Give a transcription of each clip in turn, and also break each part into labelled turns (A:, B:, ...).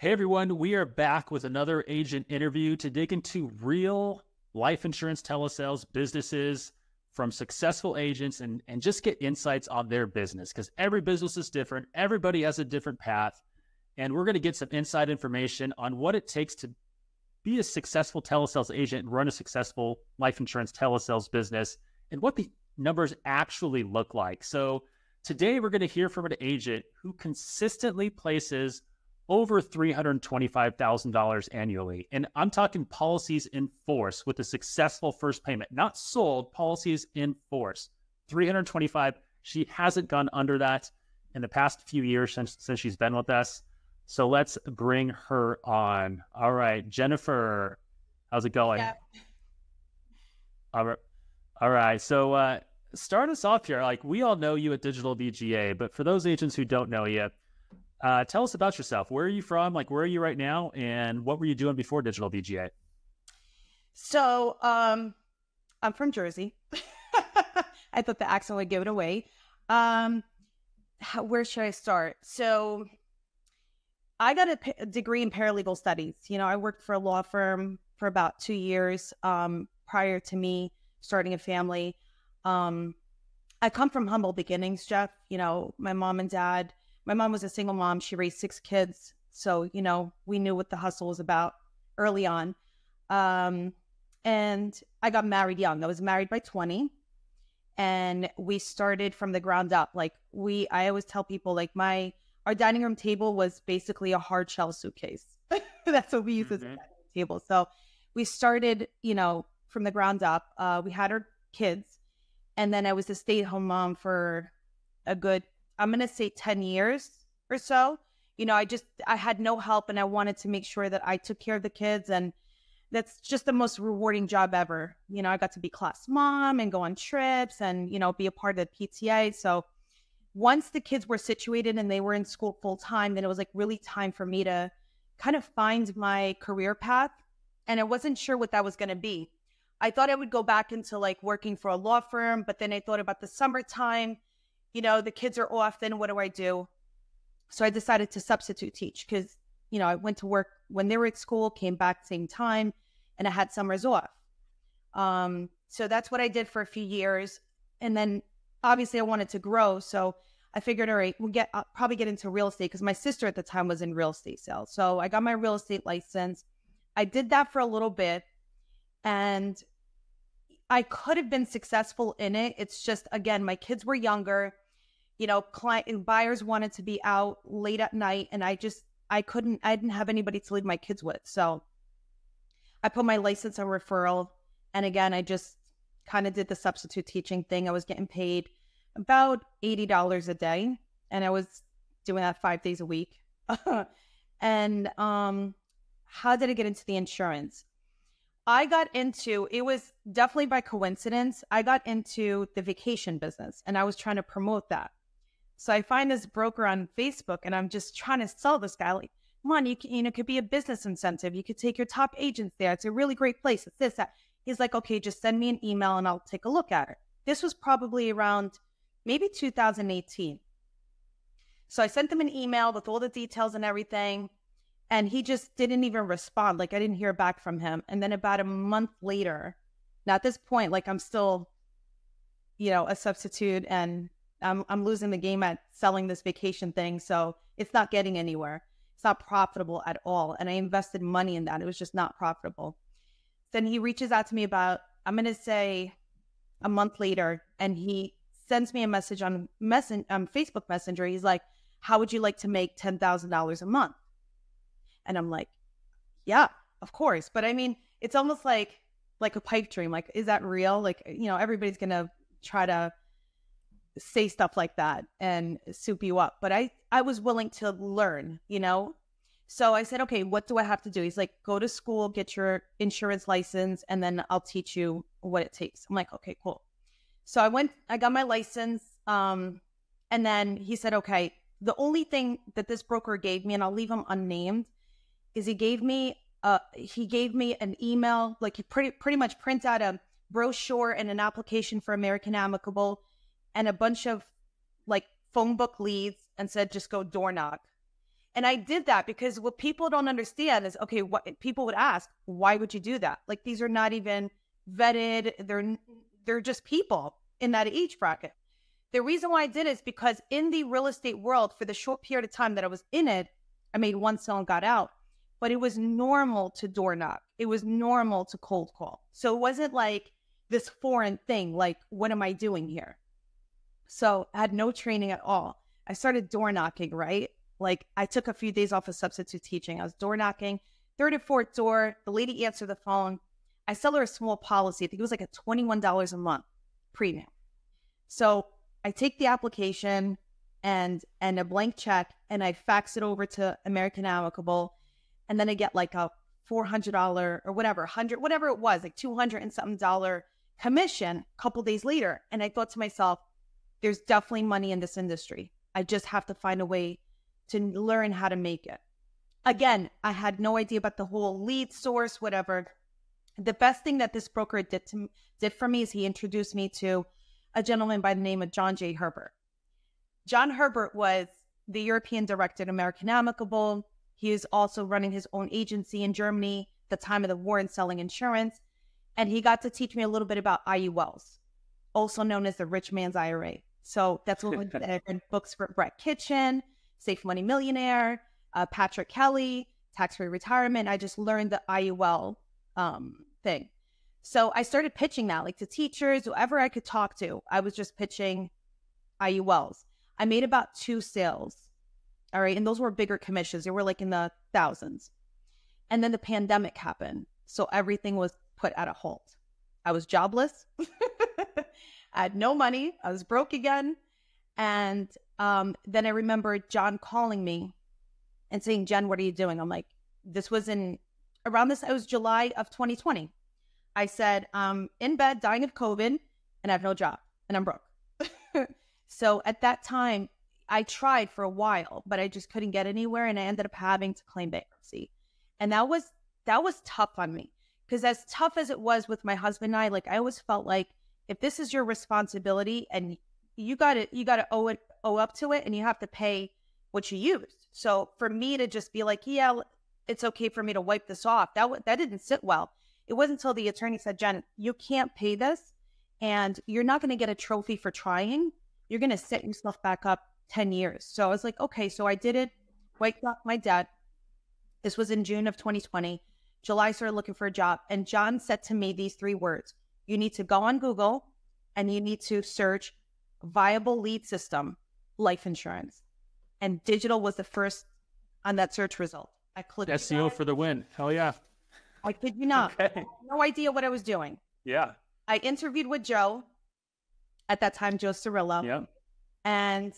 A: Hey everyone, we are back with another agent interview to dig into real life insurance telesales businesses from successful agents and just get insights on their business because every business is different. Everybody has a different path. And we're going to get some inside information on what it takes to be a successful telesales agent and run a successful life insurance telesales business and what the numbers actually look like. So today we're going to hear from an agent who consistently places over $325,000 annually. And I'm talking policies in force with a successful first payment, not sold, policies in force. 325. She hasn't gone under that in the past few years since she's been with us. So let's bring her on. All right, Jennifer, how's it going?
B: Yeah.
A: All right. So start us off here. Like, we all know you at Digital VGA, but for those agents who don't know you, tell us about yourself. Where are you from? Like, where are you right now? And what were you doing before Digital VGA?
B: So, I'm from Jersey. I thought the accent would give it away. Where should I start? So I got a degree in paralegal studies. You know, I worked for a law firm for about 2 years prior to me starting a family. I come from humble beginnings, Jeff. You know, my mom was a single mom. She raised 6 kids. So, you know, we knew what the hustle was about early on. And I got married young. I was married by 20. And we started from the ground up. Like I always tell people, like our dining room table was basically a hard shell suitcase. That's what we use as a dining room table. So we started, you know, from the ground up. We had our kids. And then I was a stay-at-home mom for a good, I'm going to say 10 years or so. You know, I had no help and I wanted to make sure that I took care of the kids. And that's just the most rewarding job ever. You know, I got to be class mom and go on trips and, you know, be a part of the PTA. So once the kids were situated and they were in school full time, then it was like really time for me to kind of find my career path. And I wasn't sure what that was going to be. I thought I would go back into like working for a law firm, but then I thought about the summertime, you know, the kids are off, then what do I do? So I decided to substitute teach because, you know, I went to work when they were at school, came back same time, and I had summers off. So that's what I did for a few years. And then obviously I wanted to grow. So I figured, all right, I'll probably get into real estate because my sister at the time was in real estate sales. So I got my real estate license. I did that for a little bit and I could have been successful in it. It's just, again, my kids were younger, you know, buyers wanted to be out late at night and I didn't have anybody to leave my kids with. So I put my license on referral. And again, I just kind of did the substitute teaching thing. I was getting paid about $80 a day. And I was doing that 5 days a week. And how did I get into the insurance? It was definitely by coincidence. I got into the vacation business and I was trying to promote that. So I find this broker on Facebook and I'm just trying to sell this guy like, come on, it could be a business incentive. You could take your top agents there. It's a really great place. It's this, that. He's like, okay, just send me an email and I'll take a look at it. This was probably around maybe 2018. So I sent him an email with all the details and everything. And he just didn't even respond. Like I didn't hear back from him. And then about a month later, now at this point, like I'm still, you know, a substitute and I'm losing the game at selling this vacation thing. So it's not getting anywhere. It's not profitable at all. And I invested money in that. It was just not profitable. Then he reaches out to me about, I'm going to say a month later, and he sends me a message on Facebook Messenger. He's like, how would you like to make $10,000 a month? And I'm like, yeah, of course. But I mean, it's almost like a pipe dream. Like, is that real? Like, you know, everybody's going to try to say stuff like that and soup you up. But I was willing to learn, you know? So I said, okay, what do I have to do? He's like, go to school, get your insurance license, and then I'll teach you what it takes. I'm like, okay, cool. So I got my license. And then he said, okay, the only thing that this broker gave me, and I'll leave him unnamed, is he gave me an email, like he pretty much print out a brochure and an application for American Amicable and a bunch of like phone book leads and said, just go door knock. And I did that because what people don't understand is, okay, what people would ask, why would you do that? Like, these are not even vetted. They're just people in that age bracket. The reason why I did it is because in the real estate world, for the short period of time that I was in it, I made one sale and got out. But it was normal to door knock. It was normal to cold call. So it wasn't like this foreign thing, like, what am I doing here? So I had no training at all. I started door knocking, right? Like, I took a few days off of substitute teaching. I was door knocking, third or fourth door. The lady answered the phone. I sell her a small policy. I think it was like a $21 a month premium. So I take the application and a blank check, and I fax it over to American Amicable. And then I get like a $400 or whatever, 100, whatever it was, like $200 and something commission a couple days later. And I thought to myself, there's definitely money in this industry. I just have to find a way to learn how to make it. Again, I had no idea about the whole lead source, whatever. The best thing that this broker did for me is he introduced me to a gentleman by the name of John J. Herbert. John Herbert was the European director at American Amicable. He is also running his own agency in Germany at the time of the war and selling insurance. And he got to teach me a little bit about IULs, also known as the rich man's IRA. So that's what I read books for Brett Kitchen, Safe Money Millionaire, Patrick Kelly, Tax-Free Retirement. I just learned the IUL thing. So I started pitching that, like, to teachers, whoever I could talk to. I was just pitching IULs. I made about 2 sales. All right. And those were bigger commissions. They were like in the thousands. And then the pandemic happened. So everything was put at a halt. I was jobless. I had no money. I was broke again. And then I remember John calling me and saying, Jen, what are you doing? I'm like, this was it was July of 2020. I said, I'm in bed dying of COVID and I have no job and I'm broke. So at that time, I tried for a while, but I just couldn't get anywhere. And I ended up having to claim bankruptcy. And that was tough on me, because as tough as it was with my husband and I, like, I always felt like, if this is your responsibility and you got to owe up to it, and you have to pay what you used. So for me to just be like, yeah, it's okay for me to wipe this off, that didn't sit well. It wasn't until the attorney said, Jen, you can't pay this, and you're not going to get a trophy for trying. You're going to set yourself back up 10 years. So I was like, okay. So I did it, wiped off my debt. This was in June of 2020. July, I started looking for a job. And John said to me these 3 words: you need to go on Google and you need to search viable lead system, life insurance. And digital was the first on that search result. I clicked
A: SEO for the win. Hell yeah.
B: I kid you not.
A: Okay.
B: I had no idea what I was doing.
A: Yeah.
B: I interviewed with Joe, at that time, Joe Cirillo.
A: Yeah.
B: And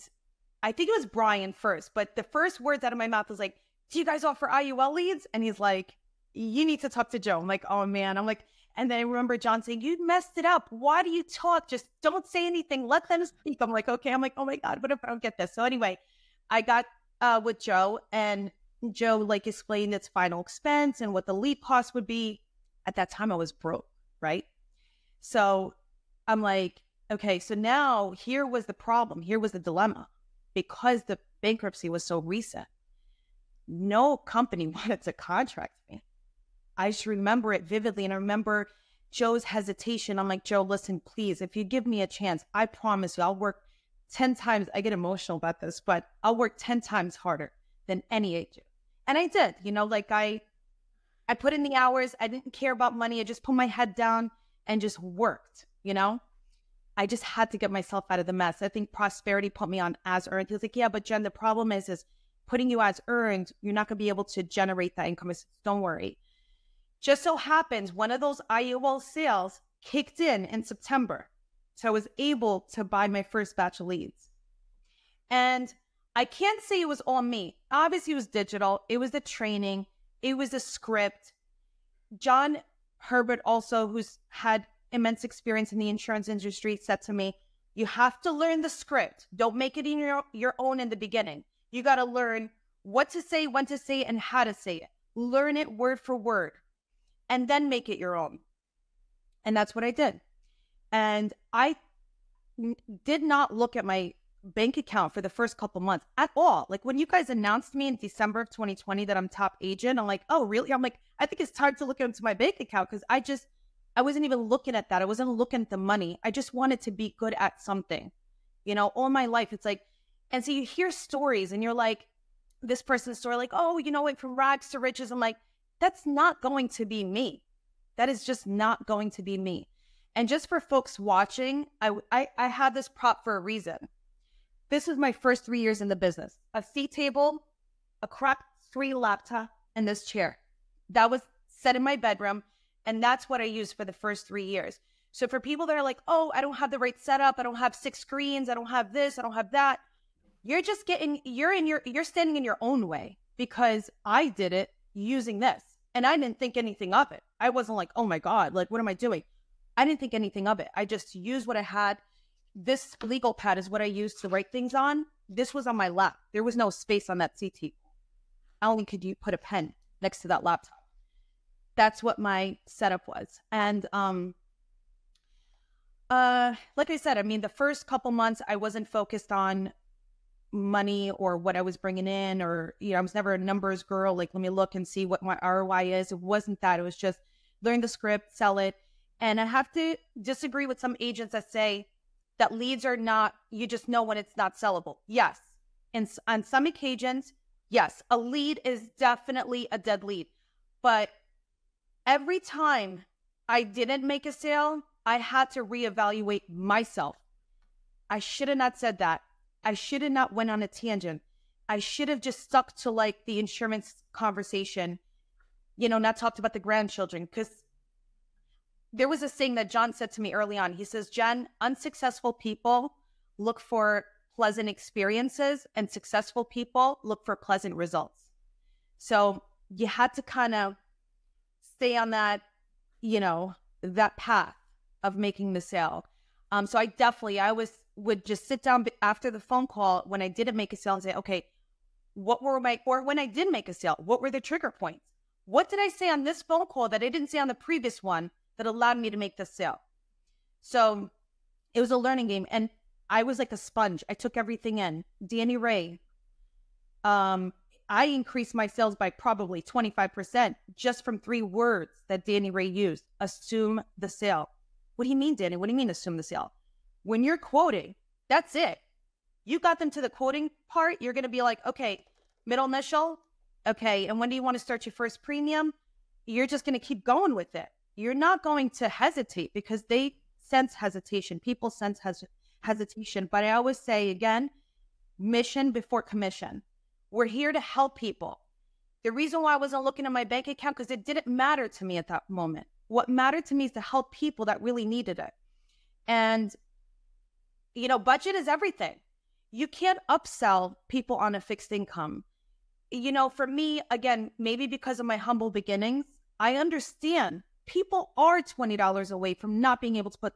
B: I think it was Brian first, but the first words out of my mouth was like, do you guys offer IUL leads? And he's like, you need to talk to Joe. I'm like, oh man. I'm like, and then I remember John saying, you messed it up. Why do you talk? Just don't say anything. Let them speak. I'm like, okay. I'm like, oh my God, what if I don't get this? So anyway, I got with Joe, and Joe like explained its final expense and what the lead cost would be. At that time I was broke, right? So I'm like, okay, so now here was the problem. Here was the dilemma. Because the bankruptcy was so recent, no company wanted to contract me. I just remember it vividly. And I remember Joe's hesitation. I'm like, Joe, listen, please, if you give me a chance, I promise you I'll work 10 times. I get emotional about this, but I'll work 10 times harder than any agent. And I did, like I put in the hours. I didn't care about money. I just put my head down and just worked, I just had to get myself out of the mess. I think Prosperity put me on as earned. He was like, yeah, but Jen, the problem is putting you as earned, you're not going to be able to generate that income. I said, don't worry. Just so happens one of those IUL sales kicked in September. So I was able to buy my first batch of leads. And I can't say it was all me. Obviously, it was digital. It was the training. It was the script. John Herbert also, who's had immense experience in the insurance industry, said to me, you have to learn the script. Don't make it in your own in the beginning. You got to learn what to say, when to say, and how to say it. Learn it word for word, and then make it your own. And that's what I did. And I did not look at my bank account for the first couple months at all. Like when you guys announced me in December of 2020 that I'm top agent, I'm like, oh, really? I'm like, I think it's time to look into my bank account because I wasn't even looking at that. I wasn't looking at the money. I just wanted to be good at something, all my life. It's like, and so you hear stories and you're like, this person's story, like, oh, went from rags to riches. I'm like, that's not going to be me. That is just not going to be me. And just for folks watching, I had this prop for a reason. This was my first 3 years in the business. A seat table, a cracked screen laptop, and this chair. That was set in my bedroom. And that's what I used for the first 3 years. So for people that are like, oh, I don't have the right setup. I don't have 6 screens. I don't have this. I don't have that. You're standing in your own way because I did it using this and I didn't think anything of it. I wasn't like, oh my God, like, what am I doing? I didn't think anything of it. I just used what I had. This legal pad is what I used to write things on. This was on my lap. There was no space on that seat table. Only could you put a pen next to that laptop. That's what my setup was. And, like I said, I mean, the first couple months I wasn't focused on money or what I was bringing in, or, I was never a numbers girl. Like, let me look and see what my ROI is. It wasn't that. It was just learn the script, sell it. And I have to disagree with some agents that say that leads are not, you just know when it's not sellable. Yes. And on some occasions, yes, a lead is definitely a dead lead. But every time I didn't make a sale, I had to reevaluate myself. I should have not said that. I should have not went on a tangent. I should have just stuck to like the insurance conversation, not talked about the grandchildren. Because there was a saying that John said to me early on. He says, Jen, unsuccessful people look for pleasant experiences and successful people look for pleasant results. So you had to kind of stay on that, that path of making the sale. So I would just sit down after the phone call when I didn't make a sale and say, okay, or when I did make a sale, what were the trigger points? What did I say on this phone call that I didn't say on the previous one that allowed me to make the sale? So it was a learning game. And I was like a sponge. I took everything in. Danny Ray. I increased my sales by probably 25% just from 3 words that Danny Ray used. Assume the sale. What do you mean, Danny? What do you mean assume the sale? When you're quoting, that's it. You got them to the quoting part. You're going to be like, okay, middle initial. Okay. And when do you want to start your first premium? You're just going to keep going with it. You're not going to hesitate because they sense hesitation. People sense hesitation. But I always say again, mission before commission. We're here to help people. The reason why I wasn't looking at my bank account, because it didn't matter to me at that moment. What mattered to me is to help people that really needed it. And, budget is everything. You can't upsell people on a fixed income. For me, again, maybe because of my humble beginnings, I understand people are $20 away from not being able to put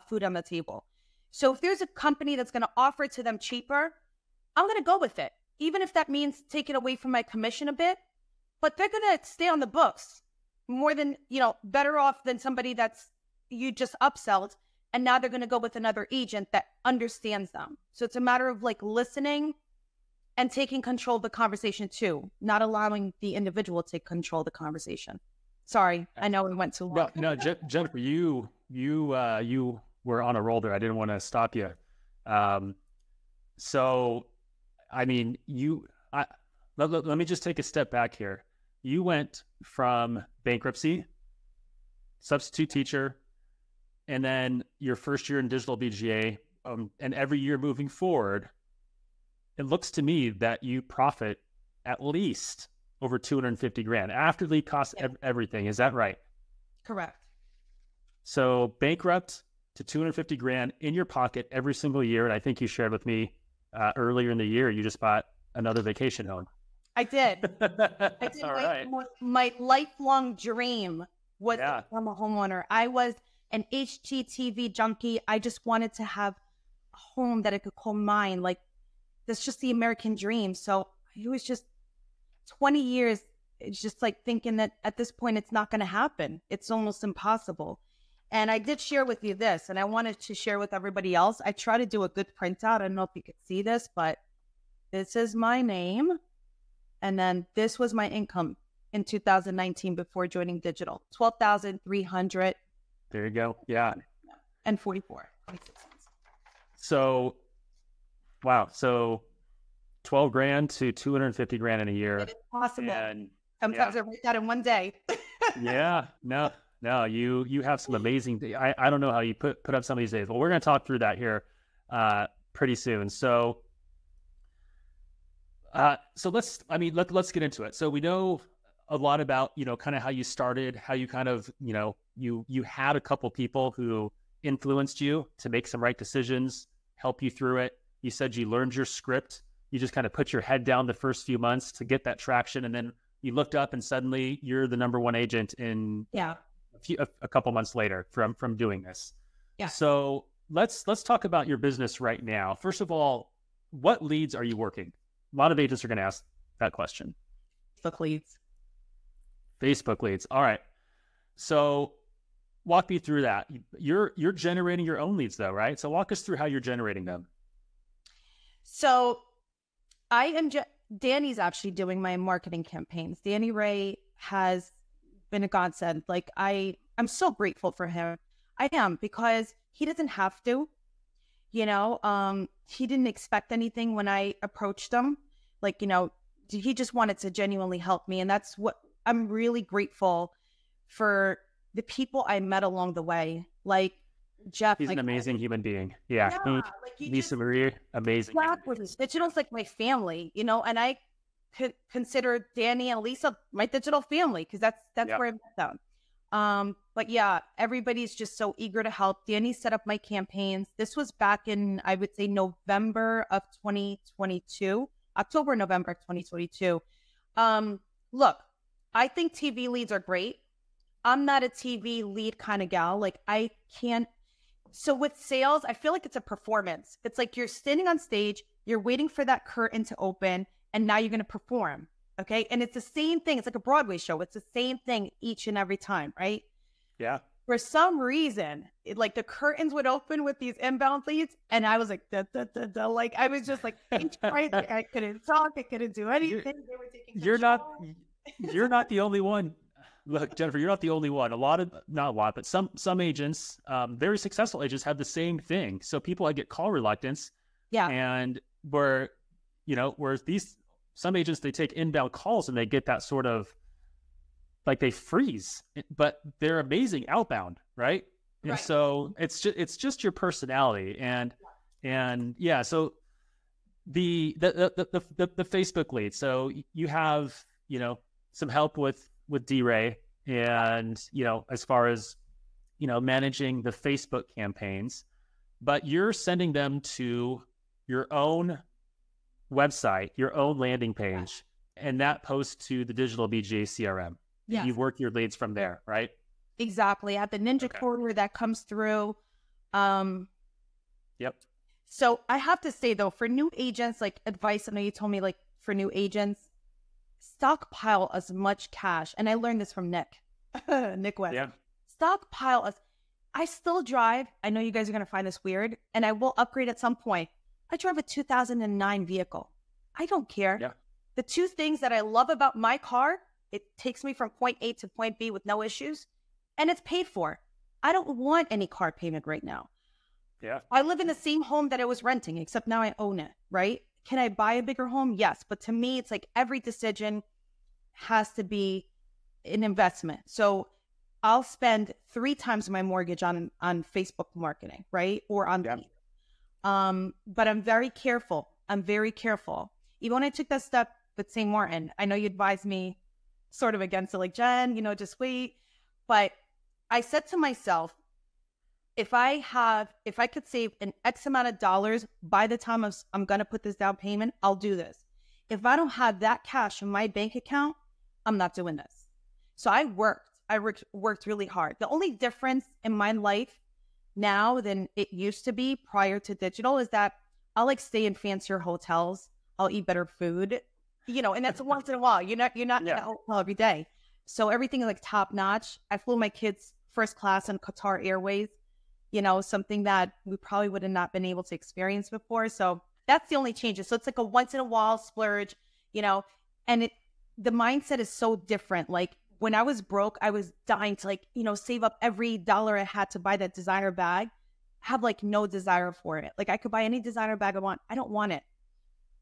B: food on the table. So if there's a company that's going to offer it to them cheaper, I'm going to go with it. Even if that means taking away from my commission a bit, but they're going to stay on the books more than, better off than somebody that's you just upselled. And now they're going to go with another agent that understands them. So it's a matter of like listening and taking control of the conversation too, not allowing the individual to take control of the conversation. Sorry, I know we went too long.
A: No, Jennifer, you were on a roll there. I didn't want to stop you. So, I mean, let me just take a step back here. You went from bankruptcy, substitute teacher, and then your first year in digital BGA, and every year moving forward, it looks to me that you profit at least over 250 grand after lead costs, everything. Is that right?
B: Correct.
A: So bankrupt to 250 grand in your pocket every single year. And I think you shared with me earlier in the year, you just bought another vacation home.
B: I did. I did.
A: All right.
B: My lifelong dream was to become a homeowner. I was an HGTV junkie. I just wanted to have a home that I could call mine. Like, that's just the American dream. So it was just 20 years. It's just like thinking that at this point, it's not going to happen. It's almost impossible. And I did share with you this, and I wanted to share with everybody else. I try to do a good printout. I don't know if you could see this, but this is my name. And then this was my income in 2019 before joining digital. 12,300.
A: There you go. Yeah.
B: And 44. 26 cents.
A: So, wow. So 12 grand to 250 grand in a year.
B: It is possible.
A: And
B: sometimes I write that in one day.
A: Yeah. No, you have some amazing, I don't know how you put up some of these days. Well, we're going to talk through that here pretty soon. So let's get into it. So we know a lot about, kind of how you started, how you kind of, you had a couple people who influenced you to make some right decisions, help you through it. You said you learned your script. You just kind of put your head down the first few months to get that traction. And then you looked up and suddenly you're the number one agent in a couple months later from doing this.
B: Yeah.
A: So let's talk about your business right now. First of all, what leads are you working? A lot of agents are going to ask that question. Facebook leads. All right. So walk me through that. You're generating your own leads though, right? So walk us through how you're generating them.
B: So Danny's actually doing my marketing campaigns. Danny Ray has been a godsend. Like I'm so grateful for him. I am, because he doesn't have to, he didn't expect anything when I approached him. Like, he just wanted to genuinely help me. And that's what I'm really grateful for, the people I met along the way. Like Jeff.
A: He's an amazing human being. Yeah. Lisa Marie, amazing.
B: Digital's like my family, and I could consider Danny and Lisa my digital family, because that's where I met them. But yeah, everybody's just so eager to help. Danny set up my campaigns. This was back in, I would say, November of 2022, October, November 2022. Look, I think TV leads are great. I'm not a TV lead kind of gal. Like I can't. So with sales, I feel like it's a performance. It's like you're standing on stage, you're waiting for that curtain to open, and now you're going to perform. Okay. And it's the same thing. It's like a Broadway show. It's the same thing each and every time, right?
A: Yeah.
B: For some reason, like the curtains would open with these inbound leads, and I was like, like I was just like, I couldn't talk, I couldn't do anything. They were taking control.
A: You're not the only one. Look, Jennifer, you're not the only one. Not a lot, but some agents, very successful agents, have the same thing. So people get call reluctance.
B: Yeah.
A: And whereas some agents, they take inbound calls and they get that sort of, like they freeze, but they're amazing outbound, right? And so it's just your personality, and yeah. So the Facebook lead. So you have some help with D-Ray, and as far as managing the Facebook campaigns, but you're sending them to your own website, your own landing page, and that posts to the digital BGA CRM. Yeah. You work your leads from there, right?
B: Exactly. I have the Ninja Quarter that comes through.
A: Yep.
B: So I have to say though, for new agents, like advice, I know you told me, like for new agents, stockpile as much cash. And I learned this from Nick West.
A: Yeah.
B: Stockpile I still drive. I know you guys are going to find this weird, and I will upgrade at some point. I drive a 2009 vehicle. I don't care.
A: Yeah.
B: The two things that I love about my car, it takes me from point A to point B with no issues, and it's paid for. I don't want any car payment right now.
A: Yeah.
B: I live in the same home that I was renting, except now I own it, right? Can I buy a bigger home? Yes. But to me, it's like every decision has to be an investment. So I'll spend 3 times my mortgage on Facebook marketing, right? Or on lead. But I'm very careful. Even when I took that step with St. Martin, I know you advised me sort of against it, like, Jen, just wait. But I said to myself, if I could save an X amount of dollars by the time I'm going to put this down payment, I'll do this. If I don't have that cash in my bank account, I'm not doing this. So I worked really hard. The only difference in my life now than it used to be prior to digital is that I'll like stay in fancier hotels. I'll eat better food, and that's once in a while. You're not in a hotel every day. So everything is like top notch. I flew my kids first class on Qatar Airways, something that we probably would have not been able to experience before. So that's the only changes. So it's like a once in a while splurge, and the mindset is so different. Like when I was broke, I was dying to save up every dollar I had to buy that designer bag, have like no desire for it. Like I could buy any designer bag I want. I don't want it.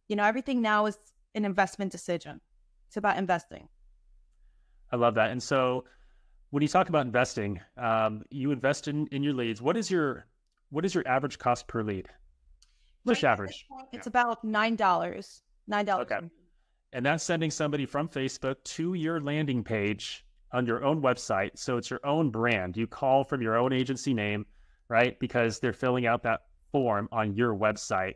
B: Everything now is an investment decision. It's about investing.
A: I love that. And so when you talk about investing, you invest in your leads. What is your average cost per lead? Just average.
B: It's about $9. $9.
A: Okay. And that's sending somebody from Facebook to your landing page on your own website. So it's your own brand. You call from your own agency name, right? Because they're filling out that form on your website.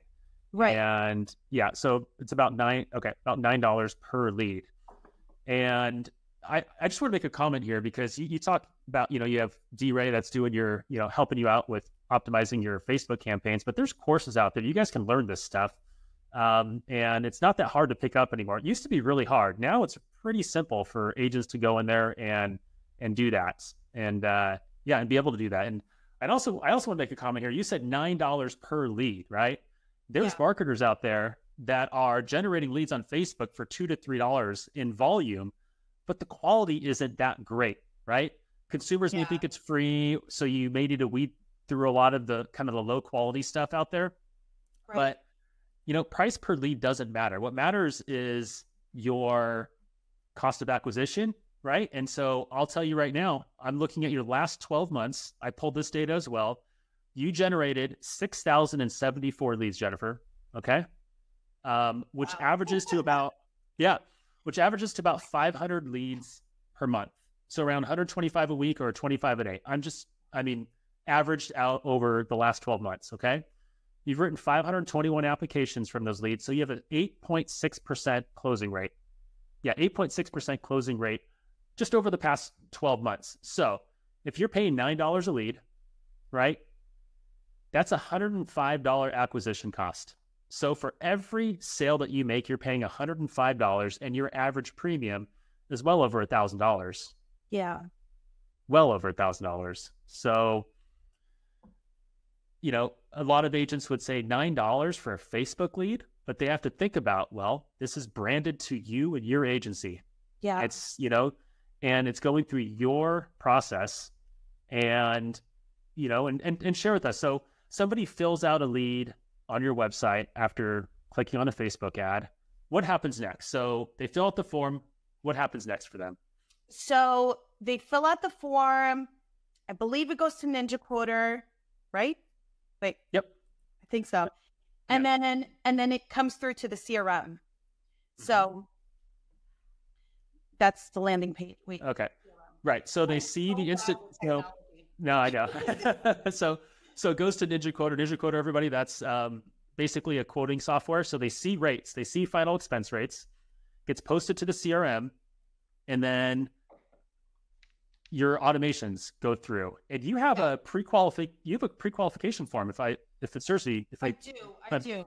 B: Right.
A: And yeah, so it's about $9 per lead. And I just want to make a comment here because you talk about, you have D-Ray that's doing your, helping you out with optimizing your Facebook campaigns, but there's courses out there. You guys can learn this stuff. And it's not that hard to pick up anymore. It used to be really hard. Now it's pretty simple for agents to go in there and do that. And and be able to do that. And I also want to make a comment here. You said $9 per lead, right? There's marketers out there that are generating leads on Facebook for $2 to $3 in volume, but the quality isn't that great, right? Consumers may think it's free, so you may need to weed through a lot of the kind of the low quality stuff out there. Right. But price per lead doesn't matter. What matters is your cost of acquisition, right? And so I'll tell you right now, I'm looking at your last 12 months. I pulled this data as well. You generated 6,074 leads, Jennifer. Okay. Which averages to about 500 leads per month. So around 125 a week or 25 a day. Averaged out over the last 12 months. Okay. You've written 521 applications from those leads. So you have an 8.6% closing rate. Yeah. 8.6% closing rate just over the past 12 months. So if you're paying $9 a lead, right? That's $105 acquisition cost. So for every sale that you make, you're paying $105 and your average premium is well over $1,000.
B: Yeah.
A: Well over $1,000. So, a lot of agents would say $9 for a Facebook lead, but they have to think about, this is branded to you and your agency.
B: Yeah.
A: It's, and it's going through your process and, and share with us. So somebody fills out a lead on your website after clicking on a Facebook ad. What happens next? So they fill out the form. What happens next for them?
B: So they fill out the form. I believe it goes to Ninja Quoter, right? Wait.
A: Yep.
B: I think so. And then it comes through to the CRM. So that's the landing page. Wait.
A: Okay. Right. So they see the instant. No, I know. So it goes to Ninja Quoter. Ninja Quoter, everybody, that's basically a quoting software. So they see rates. They see final expense rates. Gets posted to the CRM, and then your automations go through. And you have a pre-qualification form. I
B: do.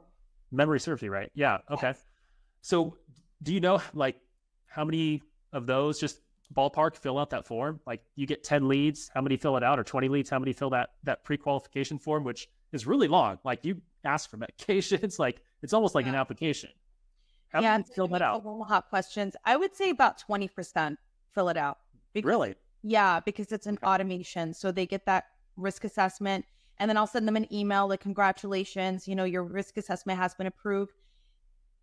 A: Memory serves me right. Yeah. Okay. Yes. So do you know how many of those, just ballpark, fill out that form? Like you get 10 leads, how many fill it out? Or 20 leads, how many fill that pre-qualification form, which is really long. Like you ask for medications, like it's almost like an application. How many fill that out?
B: Hot questions. I would say about 20% fill it out.
A: Really?
B: Yeah, because it's an automation. So they get that risk assessment, and then I'll send them an email like, congratulations, your risk assessment has been approved.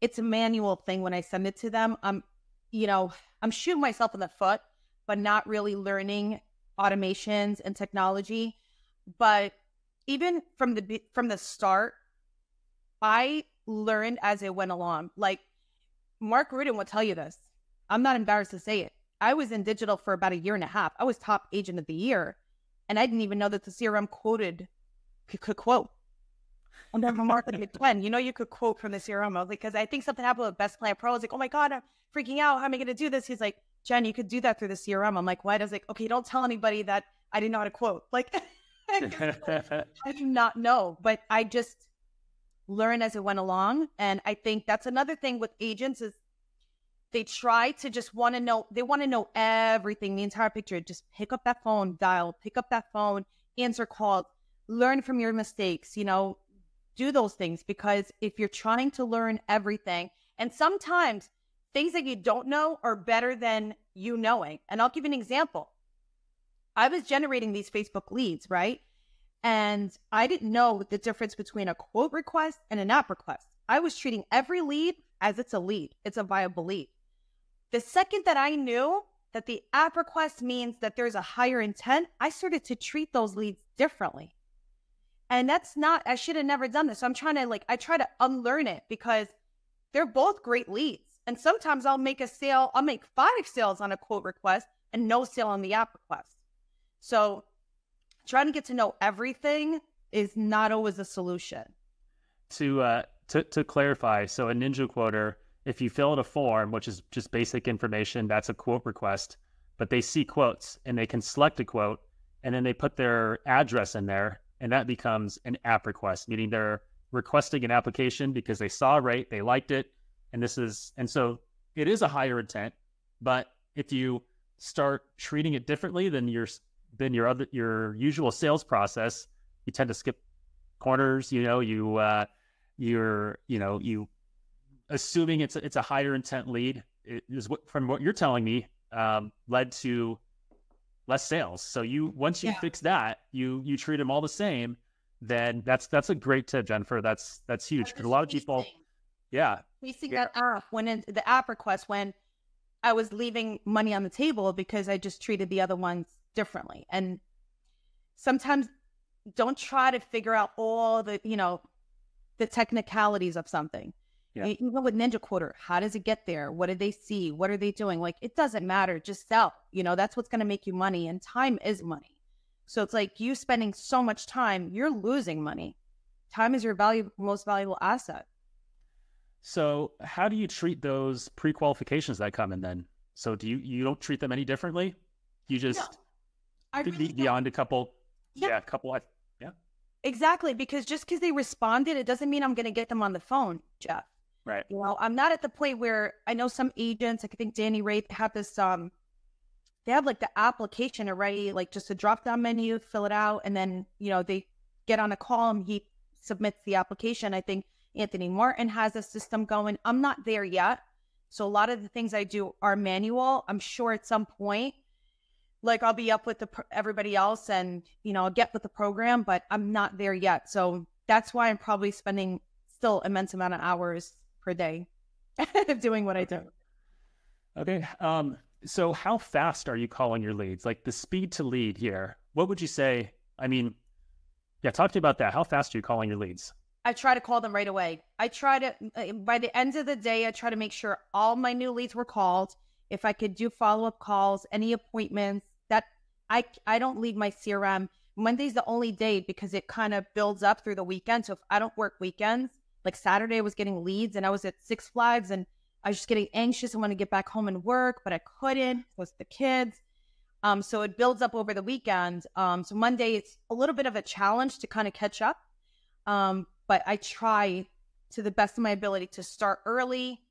B: It's a manual thing when I send it to them. I'm shooting myself in the foot, but not really learning automations and technology. But even from the start, I learned as it went along. Like Mark Rudin will tell you this. I'm not embarrassed to say it. I was in digital for about 1.5 years. I was top agent of the year, and I didn't even know that the CRM could quote. And then Mark like, Glenn, you could quote from the CRM. I was like, because I think something happened with Best Plan Pro. I was like, oh my God, I'm freaking out. How am I going to do this? He's like, Jen, you could do that through the CRM. I'm like, what? I was like, okay, don't tell anybody that I didn't know how to quote. Like, I do not know, but I just learned as it went along. And I think that's another thing with agents is They try to just want to know, they want to know everything, the entire picture. Just pick up that phone, dial, pick up that phone, answer calls, learn from your mistakes, you know, do those things. Because if you're trying to learn everything, and sometimes things that you don't know are better than you knowing. And I'll give you an example. I was generating these Facebook leads, right? And I didn't know the difference between a quote request and an app request. I was treating every lead as it's a lead. It's a viable lead. The second that I knew that the app request means that there's a higher intent, I started to treat those leads differently. And that's not, I should have never done this. So I'm trying to I try to unlearn it, because they're both great leads. And sometimes I'll make a sale, I'll make 5 sales on a quote request and no sale on the app request. So trying to get to know everything is not always a solution.
A: To clarify, so a Ninja quoter, if you fill out a form, which is just basic information, that's a quote request, but they see quotes and they can select a quote and then they put their address in there, and that becomes an app request, meaning they're requesting an application because they saw a rate, they liked it, and so it is a higher intent. But if you start treating it differently than your usual sales process, you tend to skip corners. You assuming it's a higher intent lead, it is from what you're telling me, led to less sales. So once you fix that, you treat them all the same, then that's a great tip, Jennifer. That's huge, because a lot of people,
B: facing that app the app request, when I was leaving money on the table because I just treated the other ones differently. And sometimes don't try to figure out all the technicalities of something. Yeah. Even with Ninja Quoter, how does it get there? What did they see? What are they doing? It doesn't matter. Just sell. That's what's going to make you money, and time is money. So it's you spending so much time, you're losing money. Time is your most valuable asset.
A: So how do you treat those pre-qualifications that come in then? So you don't treat them any differently? You just beyond a couple,
B: Exactly, because just because they responded, it doesn't mean I'm going to get them on the phone, Jeff.
A: Right.
B: I'm not at the point where I know some agents, I think Danny Ray, have this, they have the application already, just a drop-down menu, fill it out, and then, they get on a call and he submits the application. I think Anthony Martin has a system going. I'm not there yet. So a lot of the things I do are manual. I'm sure at some point, I'll be up with everybody else and, I'll get with the program, but I'm not there yet. So that's why I'm probably spending still immense amount of hours per day doing what I do.
A: Okay. So how fast are you calling your leads? The speed to lead here, what would you say? I mean, talk to me about that. How fast are you calling your leads?
B: I try to call them right away. I try to, by the end of the day, I try to make sure all my new leads were called. If I could do follow-up calls, any appointments, that I don't leave my CRM. Monday's the only day because it kind of builds up through the weekend. So if I don't work weekends, Saturday I was getting leads and I was at Six Flags and I was just getting anxious. I want to get back home and work, but I couldn't with the kids. So it builds up over the weekend. So Monday, it's a little bit of a challenge to kind of catch up. But I try to the best of my ability to start early.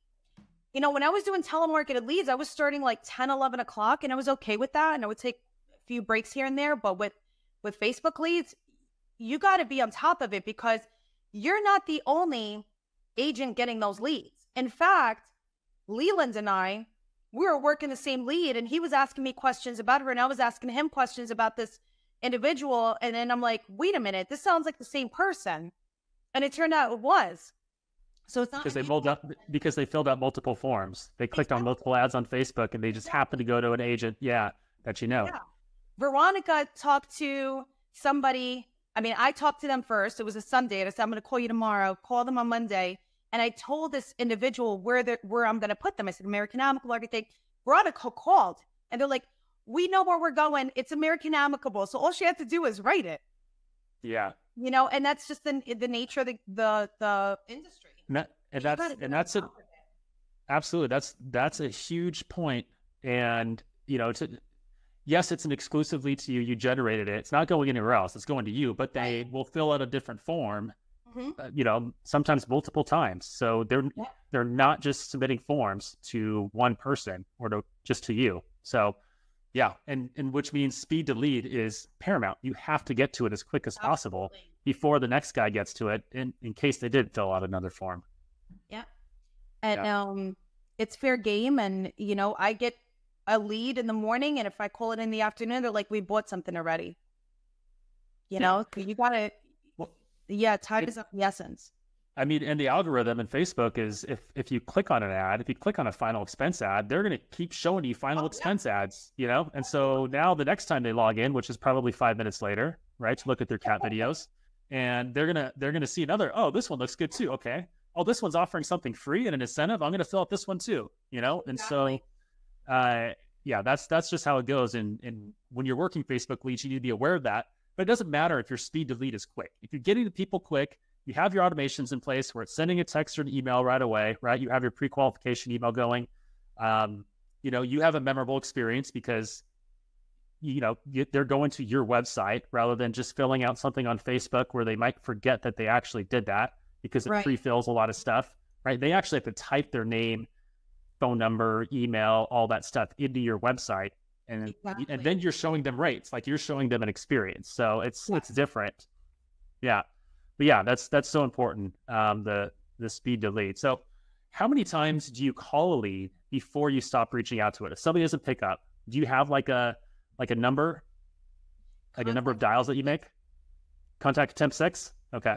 B: When I was doing telemarketed leads, I was starting 10, 11 o'clock, and I was okay with that. And I would take a few breaks here and there. But with Facebook leads, you got to be on top of it, because you're not the only agent getting those leads. In fact, Leland and I, we were working the same lead, and he was asking me questions about her, and I was asking him questions about this individual. And then I'm like, wait a minute, this sounds like the same person. And it turned out it was. So it's not because they filled out multiple forms. They clicked on multiple ads on Facebook, and they just happened to go to an agent, that you know. Yeah. Veronica talked to somebody. I mean, I talked to them first. It was a Sunday, and I said, I'm going to call you tomorrow. Call them on Monday. And I told this individual where I'm going to put them. I said, American Amicable, everything. Veronica called, and they're like, we know where we're going. It's American Amicable. So all she had to do is write it.
A: Yeah.
B: And that's just the nature of the industry.
A: Absolutely. That's a huge point. And, yes, it's an exclusive lead to you. You generated it. It's not going anywhere else. It's going to you, but they will fill out a different form sometimes multiple times. So
B: Yeah.
A: they're not just submitting forms to one person or just to you. So yeah, and which means speed to lead is paramount. You have to get to it as quick as possible
B: Absolutely.
A: before the next guy gets to it, in case they did fill out another form.
B: Yeah. And
A: Yeah.
B: it's fair game. And, I get a lead in the morning, and if I call it in the afternoon, they're like, we bought something already. You got to,
A: Well,
B: time is of the essence.
A: I mean, and the algorithm in Facebook is if you click on an ad, if you click on a final expense ad, they're going to keep showing you final expense ads, And so now the next time they log in, which is probably 5 minutes later, right, to look at their cat videos, and they're gonna see another. Oh, this one looks good too. Okay. Oh, this one's offering something free and an incentive. I'm going to fill out this one too. And so, yeah, that's just how it goes. And when you're working Facebook leads, you need to be aware of that. But it doesn't matter if your speed to lead is quick. If you're getting the people quick, you have your automations in place where it's sending a text or an email right away, right? You have your pre-qualification email going. You have a memorable experience because, they're going to your website rather than just filling out something on Facebook where they might forget that they actually did that because it pre-fills a lot of stuff, right? They actually have to type their name, phone number, email, all that stuff into your website. And then you're showing them rates, like you're showing them an experience. So it's different. Yeah. But yeah, that's so important. The speed to lead. So how many times do you call a lead before you stop reaching out to it? If somebody doesn't pick up, do you have like a number, a number of dials that you make? Contact attempt 6? Okay.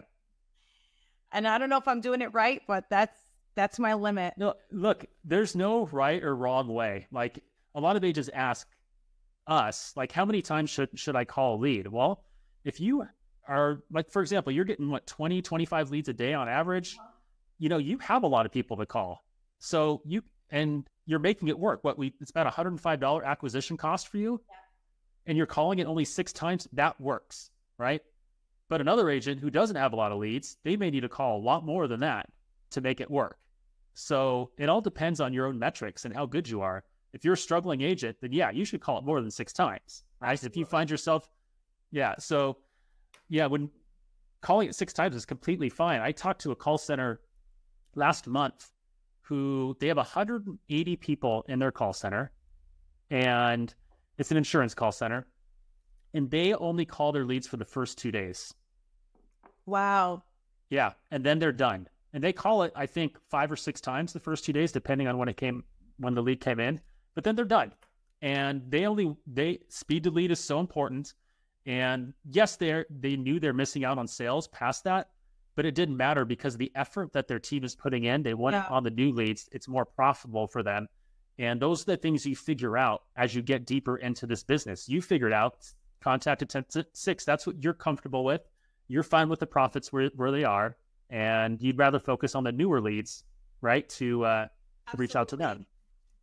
B: And I don't know if I'm doing it right, but that's my limit.
A: No, look, there's no right or wrong way. Like a lot of agents ask us, like, how many times should I call a lead? Well, if you are, like, for example, you're getting 20, 25 leads a day on average, you have a lot of people to call. So you're making it work. It's about $105 acquisition cost for you. Yeah. And you're calling it only 6 times. That works, right? But another agent who doesn't have a lot of leads, they may need to call a lot more than that to make it work. So it all depends on your own metrics and how good you are. If you're a struggling agent, then yeah, you should call it more than 6 times, right? Absolutely. If you find yourself, when calling it 6 times is completely fine. I talked to a call center last month who they have 180 people in their call center, and it's an insurance call center, and they only call their leads for the first 2 days.
B: Wow.
A: Yeah, and then they're done. And they call it, I think, 5 or 6 times the first 2 days, depending on when the lead came in. But then they're done. And speed to lead is so important. And yes, they knew they're missing out on sales past that, but it didn't matter because the effort that their team is putting in, they want on the new leads, it's more profitable for them. And those are the things you figure out as you get deeper into this business. You figured out contact attempt 6. That's what you're comfortable with. You're fine with the profits where they are. And you'd rather focus on the newer leads, right? To reach out to them.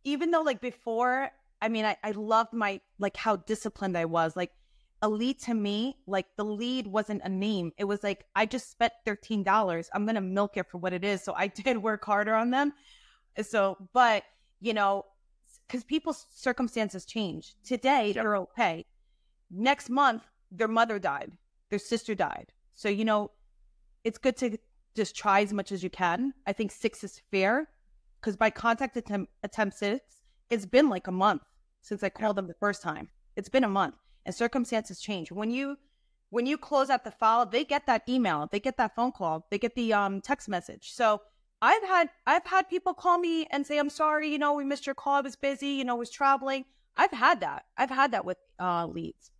B: Even though before, I loved how disciplined I was. Like a lead to me, the lead wasn't a name. It was like, I just spent $13. I'm going to milk it for what it is. So I did work harder on them. So, but, because people's circumstances change. Today, they're okay. Next month, their mother died. Their sister died. So, it's good to just try as much as you can. I think 6 is fair because by contact attempt 6, it's been like a month since I called them the first time. It's been a month and circumstances change. When you close out the file, they get that email, they get that phone call, they get the text message. So I've had people call me and say, I'm sorry, we missed your call. I was busy, was traveling. I've had that with leads.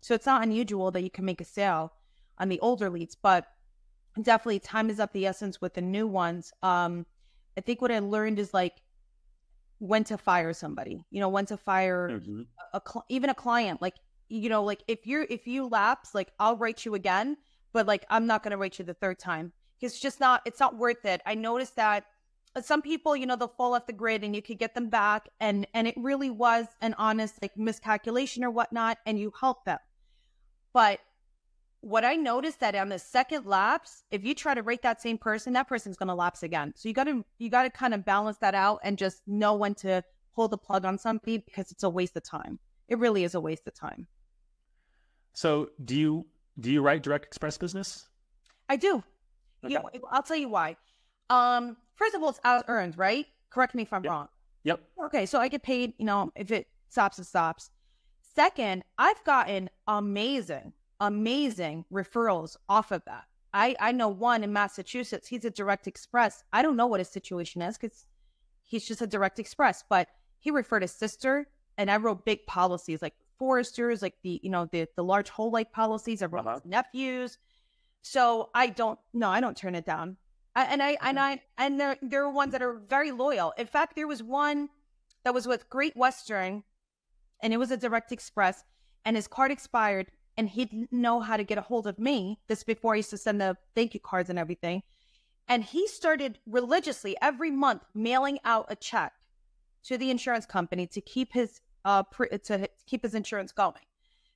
B: So it's not unusual that you can make a sale on the older leads, but definitely time is of the essence with the new ones. I think what I learned is when to fire somebody, when to fire even a client, if you lapse, I'll write you again, but I'm not going to write you the third time. It's not worth it. I noticed that some people, they'll fall off the grid and you could get them back. And it really was an honest miscalculation or whatnot. And you help them. But what I noticed that on the second lapse, if you try to rate that same person, that person's going to lapse again. So you got to kind of balance that out and just know when to pull the plug on somebody because it's a waste of time. It really is a waste of time.
A: So do you write direct express business?
B: I do. Okay. I'll tell you why. First of all, it's hours earned, right? Correct me if I'm wrong.
A: Yep.
B: Okay, so I get paid, if it stops, it stops. Second, I've gotten amazing referrals off of that. I know one in Massachusetts. He's a Direct Express. I don't know what his situation is because he's just a Direct Express, but he referred his sister, and I wrote big policies like foresters, like the large whole life policies. I wrote his nephews. So I don't turn it down. And there are ones that are very loyal. In fact, there was one that was with Great Western, and it was a Direct Express, and his card expired, and he didn't know how to get a hold of me. This before I used to send the thank you cards and everything. And he started religiously every month mailing out a check to the insurance company to keep his insurance going.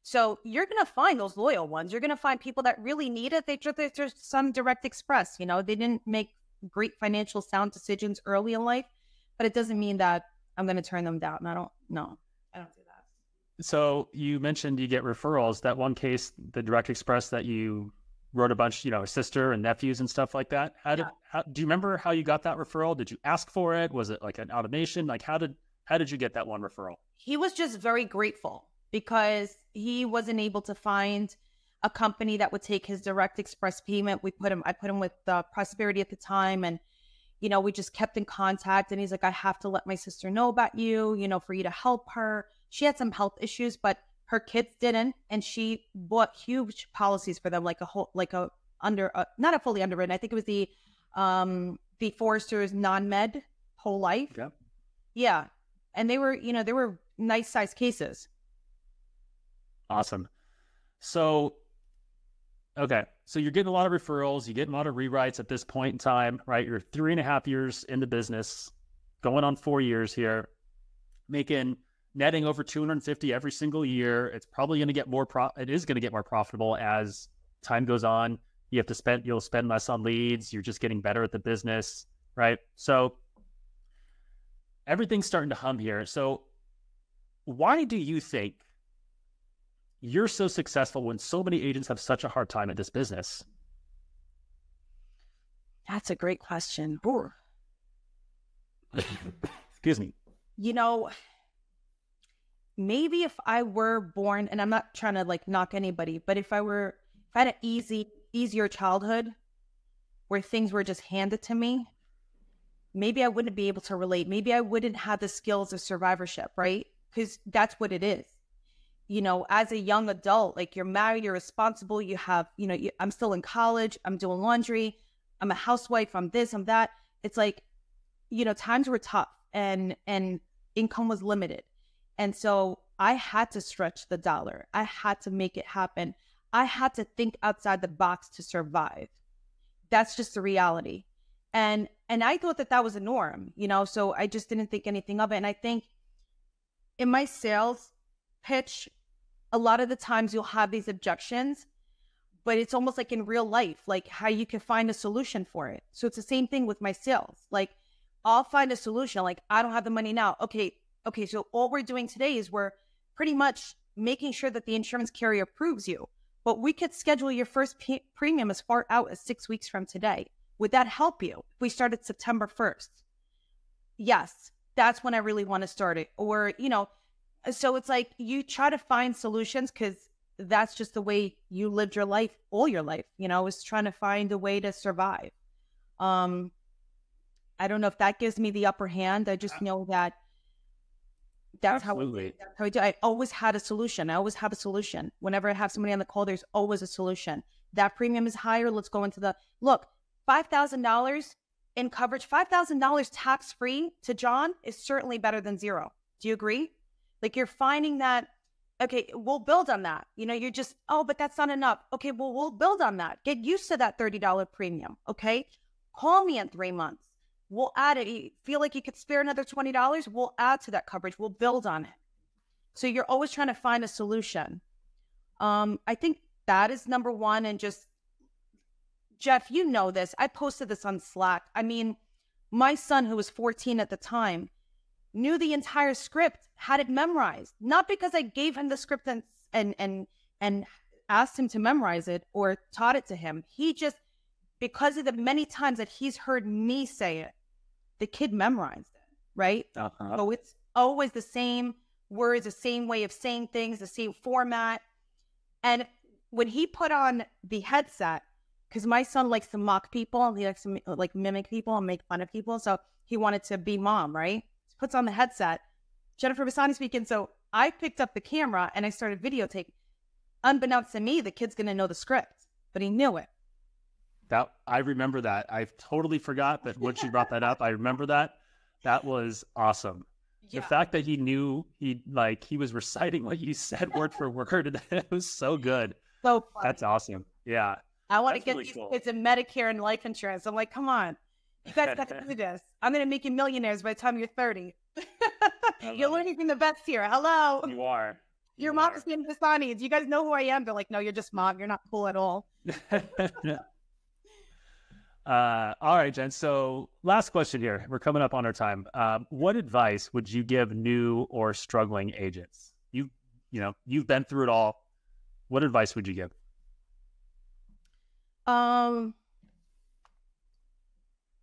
B: So you're going to find those loyal ones. You're going to find people that really need it. They're just some Direct Express, they didn't make great financial sound decisions early in life, but it doesn't mean that I'm going to turn them down. I don't do that.
A: So you mentioned you get referrals. That one case, the Direct Express that you wrote a bunch, sister and nephews and stuff like that. Do you remember how you got that referral? Did you ask for it? Was it like an automation? Like how did you get that one referral?
B: He was just very grateful because he wasn't able to find a company that would take his Direct Express payment. I put him with Prosperity at the time, and we just kept in contact. And he's like, I have to let my sister know about you, for you to help her. She had some health issues, but her kids didn't, and she bought huge policies for them, not a fully underwritten. I think it was the Foresters non-med whole life. Yeah, and they were nice sized cases.
A: Awesome. So, okay. So you're getting a lot of referrals, you get a lot of rewrites at this point in time, right? You're 3.5 years in the business, going on 4 years here, netting over 250 every single year. It's probably going to get it is going to get more profitable as time goes on. You'll spend less on leads. You're just getting better at the business, right? So everything's starting to hum here. So why do you think you're so successful when so many agents have such a hard time at this business?
B: That's a great question.
A: Excuse me.
B: Maybe if I were born, and I'm not trying to knock anybody, but if I had an easier childhood where things were just handed to me, maybe I wouldn't be able to relate. Maybe I wouldn't have the skills of survivorship, right? Because that's what it is. As a young adult, you're married, you're responsible, you have, I'm still in college, I'm doing laundry, I'm a housewife, I'm this, I'm that. It's times were tough and income was limited. And so I had to stretch the dollar. I had to make it happen. I had to think outside the box to survive. That's just the reality. And I thought that was a norm, so I just didn't think anything of it. And I think in my sales pitch, a lot of the times you'll have these objections, but it's almost like in real life, like how you can find a solution for it. So it's the same thing with my sales. I'll find a solution. I don't have the money now. Okay, so all we're doing today is we're pretty much making sure that the insurance carrier approves you. But we could schedule your first premium as far out as 6 weeks from today. Would that help you? If we started September 1st? Yes, that's when I really want to start it. Or, so it's you try to find solutions because that's just the way you lived your life, all your life, is trying to find a way to survive. I don't know if that gives me the upper hand. I just know that that's how I do. I always had a solution. I always have a solution. Whenever I have somebody on the call, there's always a solution. That premium is higher. Let's go into $5,000 in coverage, $5,000 tax-free to John is certainly better than zero. Do you agree? You're finding that, okay, we'll build on that. You're just, but that's not enough. Okay, well, we'll build on that. Get used to that $30 premium. Okay. Call me in 3 months. We'll add it. You feel like you could spare another $20? We'll add to that coverage. We'll build on it. So you're always trying to find a solution. I think that is number one. And just, Jeff, this. I posted this on Slack. I mean, my son, who was 14 at the time, knew the entire script, had it memorized. Not because I gave him the script and asked him to memorize it or taught it to him. He just because of the many times that he's heard me say it, the kid memorized it, right? So it's always the same words, the same way of saying things, the same format. And when he put on the headset, because my son likes to mock people, he likes to like mimic people and make fun of people. So he wanted to be mom, right? He puts on the headset, Jennifer Bassani speaking. So I picked up the camera and I started videotaping. Unbeknownst to me, the kid's going to know the script, but he knew it.
A: I remember that. I totally forgot, but once you brought that up, I remember that. That was awesome. Yeah. The fact that he knew, he was reciting what you said word for word. It was so good.
B: So funny.
A: That's awesome. Yeah.
B: I want to get these kids in Medicare and life insurance. I'm like, come on, you guys got to do this. I'm going to make you millionaires by the time you're 30. You're learning from the best here. Hello.
A: You are.
B: Your mom is named Bassani. Do you guys know who I am? They're like, no, you're just mom. You're not cool at all.
A: All right, Jen. So last question here. We're coming up on our time. What advice would you give new or struggling agents? You've been through it all. What advice would you give?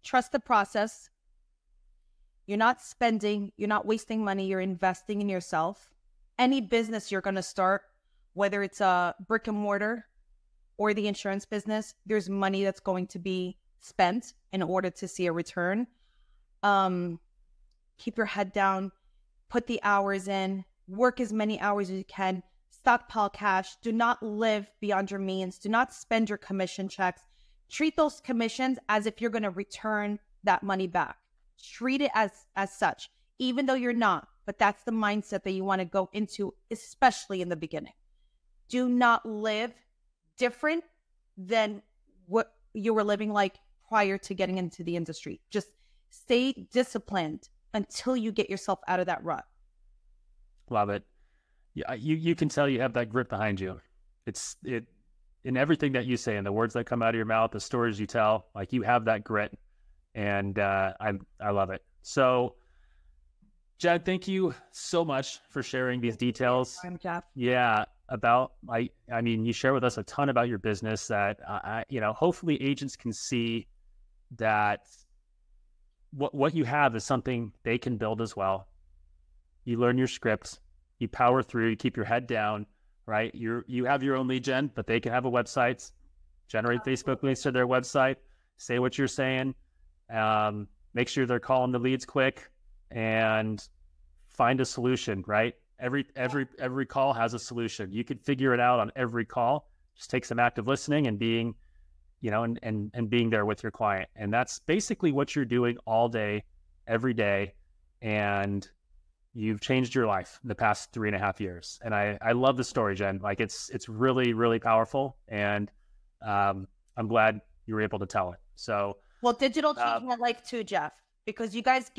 B: Trust the process. You're not spending, you're not wasting money, you're investing in yourself. Any business you're going to start, whether it's a brick and mortar or the insurance business, there's money that's going to be spent in order to see a return. Keep your head down, put the hours in, work as many hours as you can, stockpile cash. Do not live beyond your means. Do not spend your commission checks. Treat those commissions as if you're going to return that money back. Treat it as such, even though you're not. But that's the mindset that you want to go into, especially in the beginning. Do not live different than what you were living like prior to getting into the industry. Just stay disciplined until you get yourself out of that rut.
A: Love it. Yeah, you can tell you have that grit behind you. It in everything that you say, and the words that come out of your mouth, the stories you tell, like you have that grit, and I love it. So, Jen, thank you so much for sharing these details.
B: I'm Jeff.
A: Yeah, about I mean, you share with us a ton about your business that hopefully agents can see that what you have is something they can build as well. You learn your scripts, you power through, you keep your head down, right? You have your own lead gen, but they can have a website, generate Facebook links to their website, say what you're saying, make sure they're calling the leads quick, and find a solution, right? Every call has a solution. You could figure it out on every call. Just take some active listening and being, and being there with your client. And that's basically what you're doing all day, every day. And you've changed your life in the past 3.5 years. And I love the story, Jen. Like it's really, really powerful. And I'm glad you were able to tell it. So,
B: well, digital changed my life too, Jeff, because you guys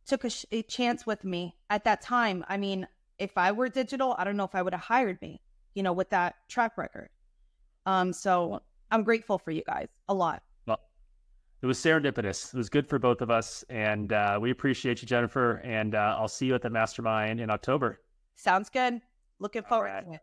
B: took a chance with me at that time. I mean, if I were digital, I don't know if I would have hired me, with that track record. So I'm grateful for you guys a lot.
A: Well, it was serendipitous. It was good for both of us. And we appreciate you, Jennifer. And I'll see you at the mastermind in October.
B: Sounds good. Looking forward to it.